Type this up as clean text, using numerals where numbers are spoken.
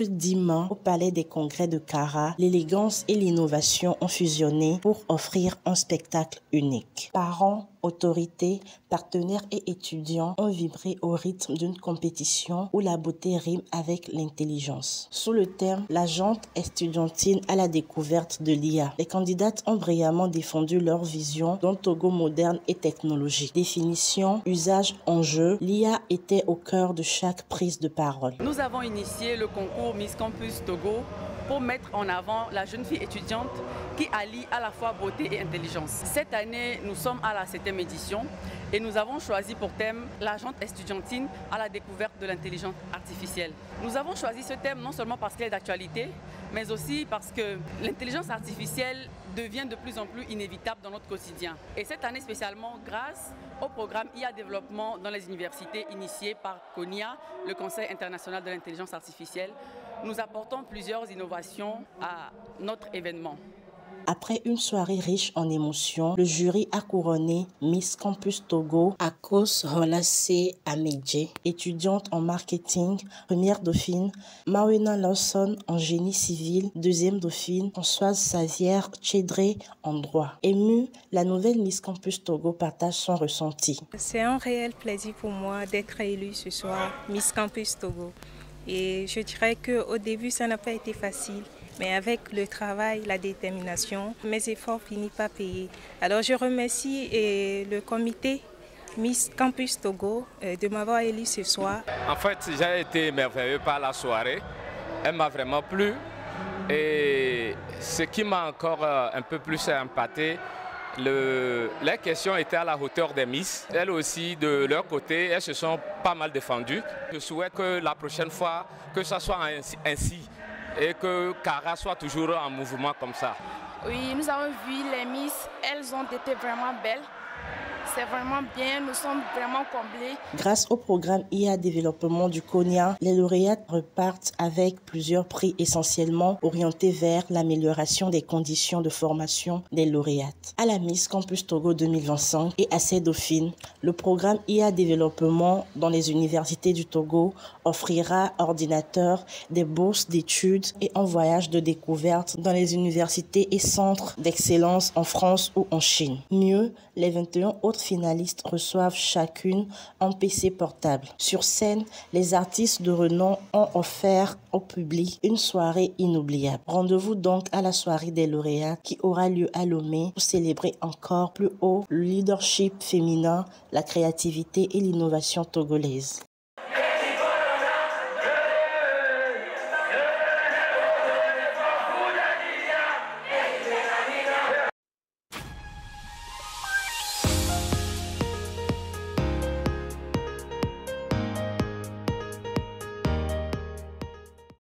ce 10 mai, au Palais des Congrès de Kara, l'élégance et l'innovation ont fusionné pour offrir un spectacle unique. Parents, autorités, partenaires et étudiants ont vibré au rythme d'une compétition où la beauté rime avec l'intelligence. Sous le thème « La jante estudiantine à la découverte de l'IA », les candidates ont brillamment défendu leur vision d'un Togo moderne et technologique. Définition, usage, enjeu, l'IA était au cœur de chaque prise de parole. Nous avons initié le concours Miss Campus Togo pour mettre en avant la jeune fille étudiante qui allie à la fois beauté et intelligence. Cette année, nous sommes à la 7e édition et nous avons choisi pour thème la jante estudiantine à la découverte de l'intelligence artificielle. Nous avons choisi ce thème non seulement parce qu'il est d'actualité, mais aussi parce que l'intelligence artificielle devient de plus en plus inévitable dans notre quotidien. Et cette année spécialement grâce au programme IA Développement dans les universités initié par CONIA, le Conseil international de l'intelligence artificielle, nous apportons plusieurs innovations à notre événement. Après une soirée riche en émotions, le jury a couronné Miss Campus Togo Akos Rolase Amedje, étudiante en marketing, première dauphine, Mawena Lawson en génie civil, deuxième dauphine, Françoise Savière Tchédré en droit. Émue, la nouvelle Miss Campus Togo partage son ressenti. C'est un réel plaisir pour moi d'être élue ce soir Miss Campus Togo. Et je dirais qu'au début, ça n'a pas été facile. Mais avec le travail, la détermination, mes efforts finissent par payer. Alors je remercie le comité Miss Campus Togo de m'avoir élu ce soir. En fait, j'ai été émerveillé par la soirée. Elle m'a vraiment plu. Et ce qui m'a encore un peu plus impacté, les questions étaient à la hauteur des Miss. Elles aussi, de leur côté, elles se sont pas mal défendues. Je souhaite que la prochaine fois, que ça soit ainsi. Et que Kara soit toujours en mouvement comme ça. Oui, nous avons vu les Miss, elles ont été vraiment belles. C'est vraiment bien, nous sommes vraiment comblés. Grâce au programme IA Développement du CONIA, les lauréates repartent avec plusieurs prix essentiellement orientés vers l'amélioration des conditions de formation des lauréates. À la Miss Campus Togo 2025 et à ses dauphines, le programme IA Développement dans les universités du Togo offrira ordinateurs, des bourses d'études et un voyage de découverte dans les universités et centres d'excellence en France ou en Chine. Mieux, les 21 autres finalistes reçoivent chacune un PC portable. Sur scène, les artistes de renom ont offert au public une soirée inoubliable. Rendez-vous donc à la soirée des lauréats qui aura lieu à Lomé pour célébrer encore plus haut le leadership féminin, la créativité et l'innovation togolaise.